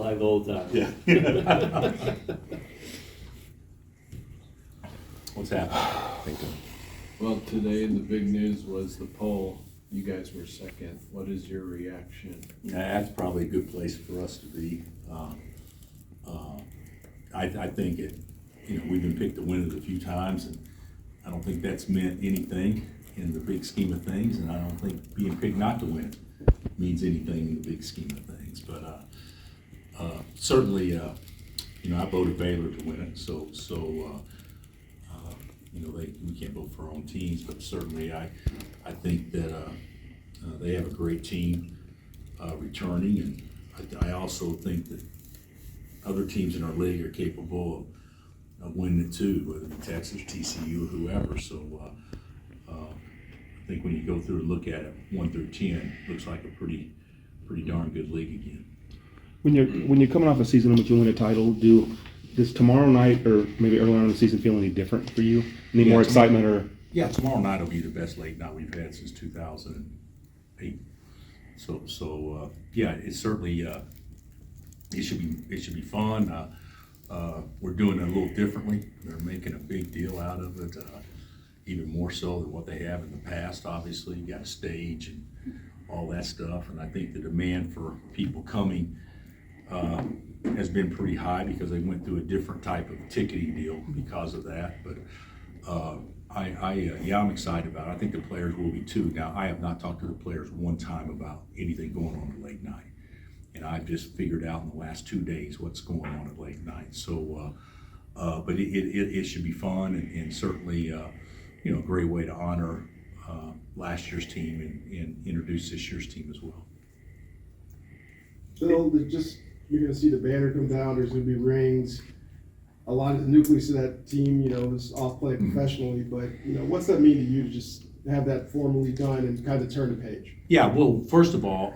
Like old times. Yeah. What's happening? Well, today the big news was the poll. You guys were second. What is your reaction? That's probably a good place for us to be. I think we've been picked to win it a few times, and I don't think that's meant anything in the big scheme of things, and I don't think being picked not to win it means anything in the big scheme of things. But certainly, I voted Baylor to win it, so we can't vote for our own teams, but certainly I think that they have a great team returning, and I also think that other teams in our league are capable of winning it too, whether it be Texas, TCU, or whoever. So I think when you go through and look at it, 1 through 10, looks like a pretty darn good league again. When you're coming off a season in which you win a title, does tomorrow night or maybe early on in the season feel any different for you? Any more excitement or? Yeah, tomorrow night will be the best late night we've had since 2008. So yeah, it's certainly it should be fun. We're doing it a little differently. They're making a big deal out of it, even more so than what they have in the past. Obviously, you got a stage and all that stuff, and I think the demand for people coming has been pretty high because they went through a different type of ticketing deal because of that. But I'm excited about it. I think the players will be too. Now, I have not talked to the players one time about anything going on at late night, and I've just figured out in the last 2 days what's going on at late night. So, but it should be fun, and certainly a great way to honor last year's team and introduce this year's team as well. Bill, you're going to see the banner come down. There's going to be rings. A lot of the nucleus of that team, is off playing professionally. But what's that mean to you to just have that formally done and kind of turn the page? Yeah, well, first of all,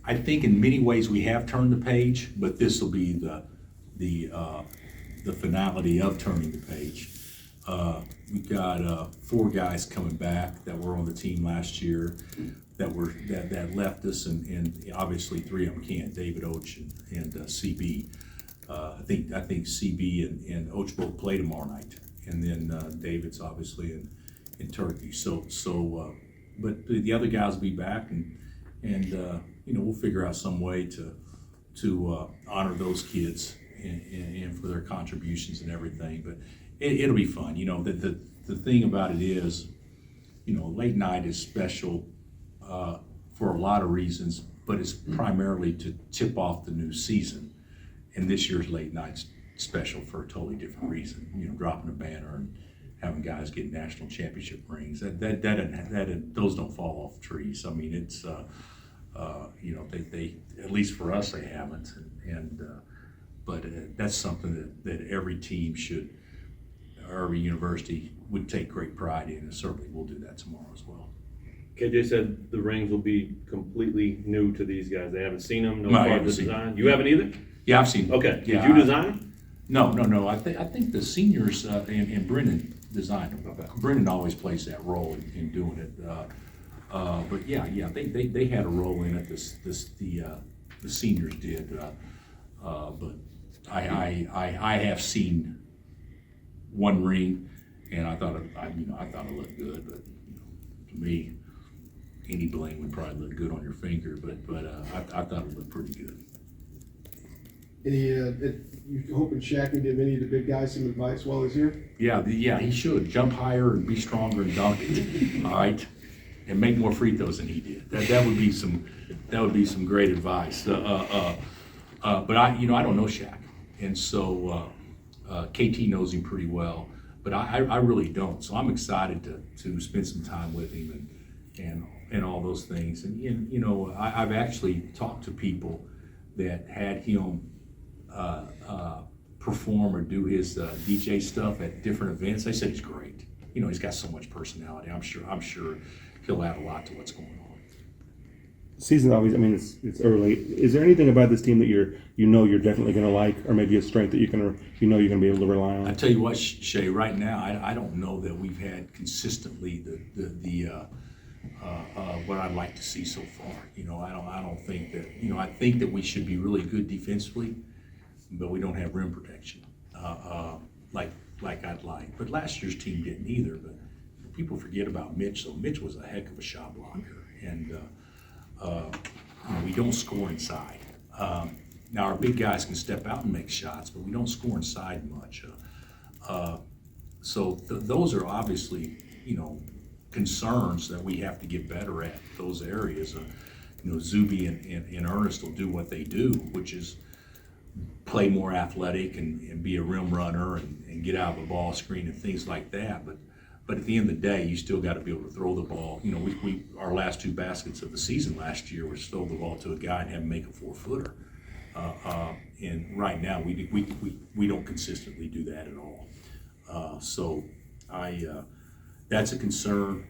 I think in many ways we have turned the page, but this will be the finality of turning the page. We've got 4 guys coming back that were on the team last year that left us, and obviously 3 of them can't. David Oach and CB. I think CB and Oach both play tomorrow night, and then David's obviously in Turkey. So but the other guys will be back, and we'll figure out some way to honor those kids and for their contributions and everything. But it'll be fun. The thing about it is, late night is special for a lot of reasons, but it's primarily to tip off the new season. And this year's late night's special for a totally different reason. Dropping a banner and having guys get national championship rings. Those don't fall off trees. I mean, it's they at least for us they haven't. But that's something that every team should, or every university would take great pride in, and certainly we'll do that tomorrow as well. KJ said the rings will be completely new to these guys. They haven't seen them. No, No I part of haven't the seen design. them. You haven't either. Yeah, I've seen them. Okay. Yeah, Did you design them? No. I think the seniors and Brennan designed them. Okay. Brennan always plays that role in doing it. But yeah, they had a role in it. The seniors did. But I have seen one ring, and I thought it looked good. But to me, any bling would probably look good on your finger. But I thought it looked pretty good. You hoping Shaq can give any of the big guys some advice while he's here? Yeah, he should jump higher and be stronger and dunk it. All right, and make more free throws than he did. That would be some great advice. But I don't know Shaq, and so KT knows him pretty well, but I really don't. So I'm excited to spend some time with him and all those things. And I've actually talked to people that had him perform or do his DJ stuff at different events. They said he's great. He's got so much personality. I'm sure he'll add a lot to what's going on. Season obviously, it's early. Is there anything about this team that you're definitely going to like, or maybe a strength that you're going to be able to rely on? I tell you what, Shay. Right now, I don't know that we've had consistently what I'd like to see so far. I don't think that, I think that we should be really good defensively, but we don't have rim protection, like I'd like. But last year's team didn't either, but people forget about Mitch, so Mitch was a heck of a shot blocker, and we don't score inside. Now our big guys can step out and make shots, but we don't score inside much. So those are obviously, concerns that we have to get better at, those areas. Zuby and Ernest will do what they do, which is play more athletic and be a rim runner and get out of the ball screen and things like that. But at the end of the day, you still got to be able to throw the ball. Our last 2 baskets of the season last year was throw the ball to a guy and have him make a 4-footer. And right now we don't consistently do that at all. So that's a concern.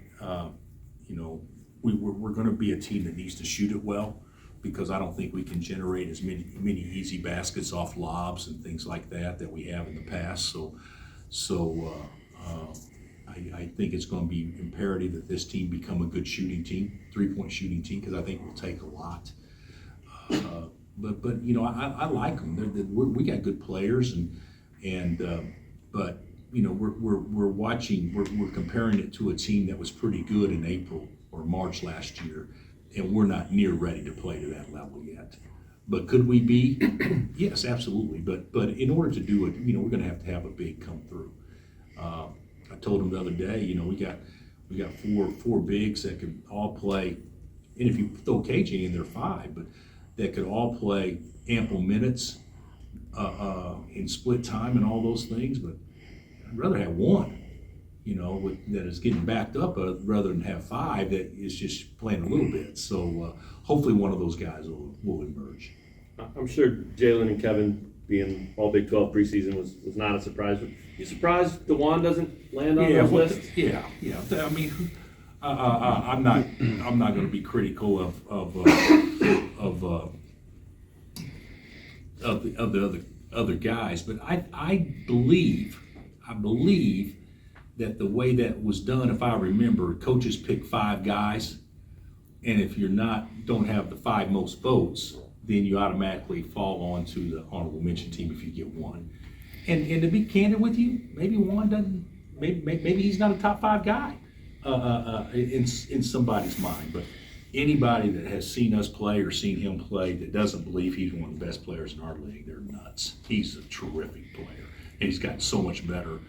We're going to be a team that needs to shoot it well, because I don't think we can generate as many easy baskets off lobs and things like that we have in the past. So I think it's going to be imperative that this team become a good shooting team, 3-point shooting team, because I think we'll take a lot. But I like them. We got good players, but we're watching. We're comparing it to a team that was pretty good in April or March last year, and we're not near ready to play to that level yet. But could we be? Yes, absolutely. But in order to do it, we're going to have a big come through. I told him the other day, we got four bigs that could all play, and if you throw KJ in there, 5, but that could all play ample minutes in split time and all those things. But I'd rather have one, that is getting backed up rather than have 5 that is just playing a little bit. So hopefully one of those guys will emerge. I'm sure Jalen and Kevin being all Big 12 preseason was not a surprise, but you surprised DeJuan doesn't land on those lists? Yeah. I mean, I'm not going to be critical of the other guys, but I believe that the way that was done, if I remember, coaches pick 5 guys, and if don't have the 5 most votes, then you automatically fall onto the honorable mention team if you get 1. And to be candid with you, maybe Juan doesn't. Maybe he's not a top 5 guy in somebody's mind. But anybody that has seen us play or seen him play that doesn't believe he's one of the best players in our league, they're nuts. He's a terrific player, and he's gotten so much better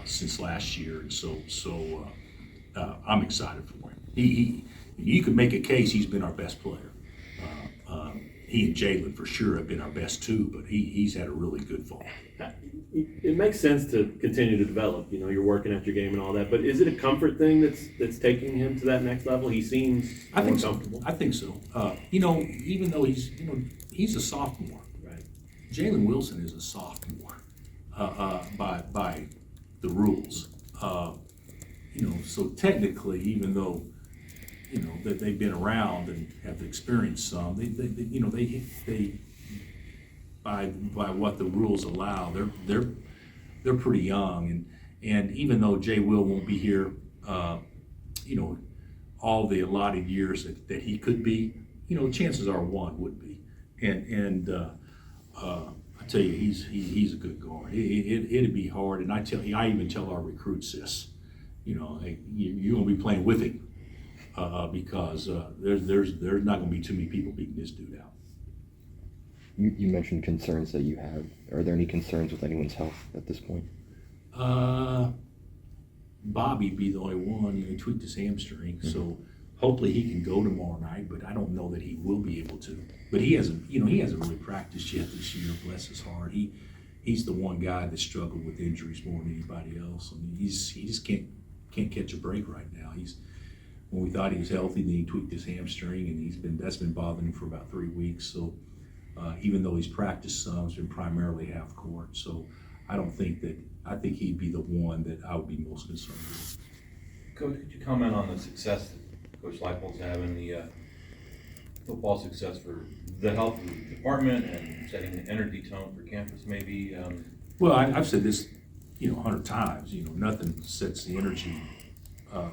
since last year. And so I'm excited for him. You could make a case he's been our best player. He and Jalen for sure have been our best 2, but he's had a really good fall. It makes sense to continue to develop. You're working at your game and all that, but is it a comfort thing that's taking him to that next level? He seems more comfortable. I think so. Even though he's a sophomore, Right. Jalen Wilson is a sophomore by the rules. So technically, even though that they've been around and have experienced some, they by what the rules allow, they're pretty young, and even though Jay Will won't be here, all the allotted years that he could be, chances are 1 would be, and I tell you, he's a good guard. It'd be hard, and I even tell our recruits this, hey, you're gonna be playing with him. Because there's not going to be too many people beating this dude out. You mentioned concerns that you have. Are there any concerns with anyone's health at this point? Bobby be the only one. He tweaked his hamstring, so hopefully he can go tomorrow night. But I don't know that he will be able to. But he hasn't really practiced yet this year. Bless his heart. He's the one guy that struggled with injuries more than anybody else. I mean, he just can't catch a break right now. When we thought he was healthy, then he tweaked his hamstring, and that's been bothering him for about 3 weeks. So even though he's practiced some, it's been primarily half court. So I think he'd be the one that I would be most concerned with. Coach, could you comment on the success that Coach Leipold's having, the football success for the health of the department and setting the energy tone for campus maybe? Well, I've said this, 100 times, nothing sets the energy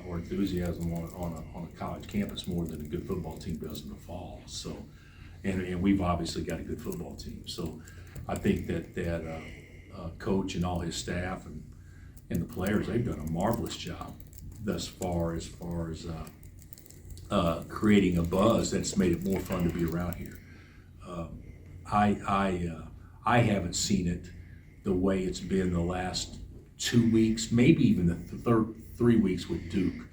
or enthusiasm on a college campus more than a good football team does in the fall. So, and we've obviously got a good football team. So I think that coach and all his staff and the players, they've done a marvelous job thus far as creating a buzz that's made it more fun to be around here. I haven't seen it the way it's been the last 2 weeks, maybe even the third 3 weeks with Duke,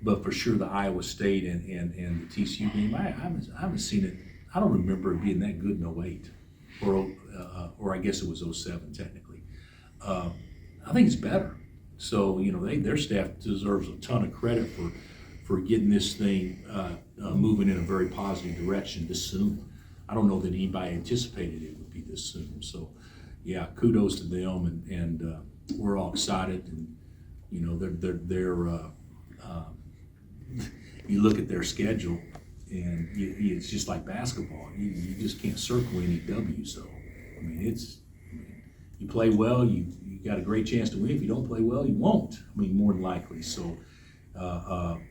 but for sure the Iowa State and the TCU game, I haven't seen it. I don't remember it being that good in 08, or I guess it was 07 technically. I think it's better. So their staff deserves a ton of credit for getting this thing moving in a very positive direction this soon. I don't know that anybody anticipated it would be this soon. So yeah, kudos to them, and we're all excited. And they're you look at their schedule, and it's just like basketball. You just can't circle any W's. So I mean, you play well, you got a great chance to win. If you don't play well, you won't. I mean, more than likely. So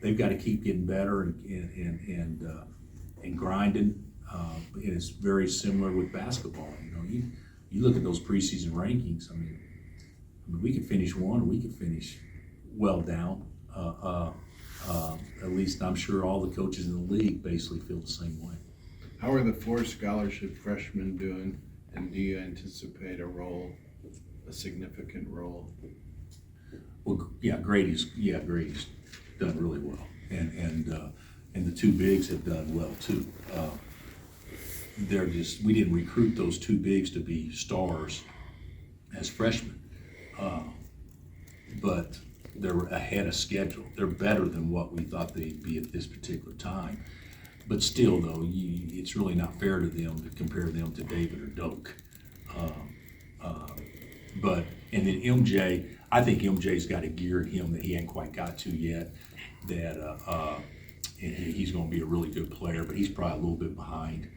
they've got to keep getting better and grinding. It is very similar with basketball. You look at those preseason rankings. I mean, we could finish 1, or we could finish well down. At least I'm sure all the coaches in the league basically feel the same way. How are the 4 scholarship freshmen doing, and do you anticipate a significant role? Well, Grady's done really well, and the 2 bigs have done well too. We didn't recruit those 2 bigs to be stars as freshmen, but they're ahead of schedule. They're better than what we thought they'd be at this particular time. But still, though, it's really not fair to them to compare them to David or Doak. And then MJ, I think MJ's got a gear in him that he ain't quite got to yet. That he's going to be a really good player, but he's probably a little bit behind.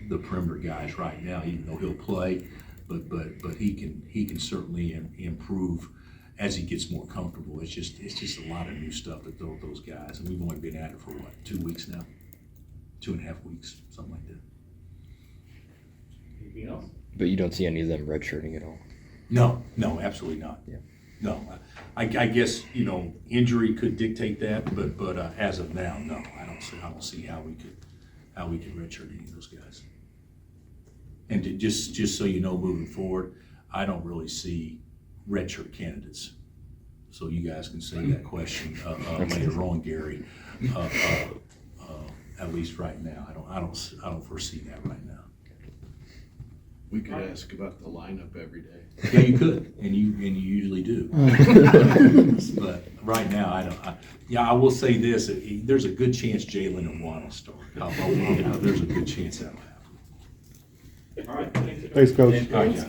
The perimeter guys right now, even though he'll play, but he can certainly improve as he gets more comfortable. It's just a lot of new stuff to throw at those guys, and we've only been at it for 2 weeks now, 2.5 weeks, something like that. Anything else? But you don't see any of them redshirting at all. No, absolutely not. Yeah. No, I guess injury could dictate that, but as of now, no, I don't see how we could redshirt any of those guys. And just so you know, moving forward, I don't really see redshirt candidates. So you guys can say that question later on, Gary. At least right now, I don't foresee that right now. We could ask about the lineup every day. Yeah, you could, and you usually do. But right now, I will say this: there's a good chance Jalen and Juan will start. There's a good chance that'll happen. All right, thanks. Thanks, Coach. All right, guys.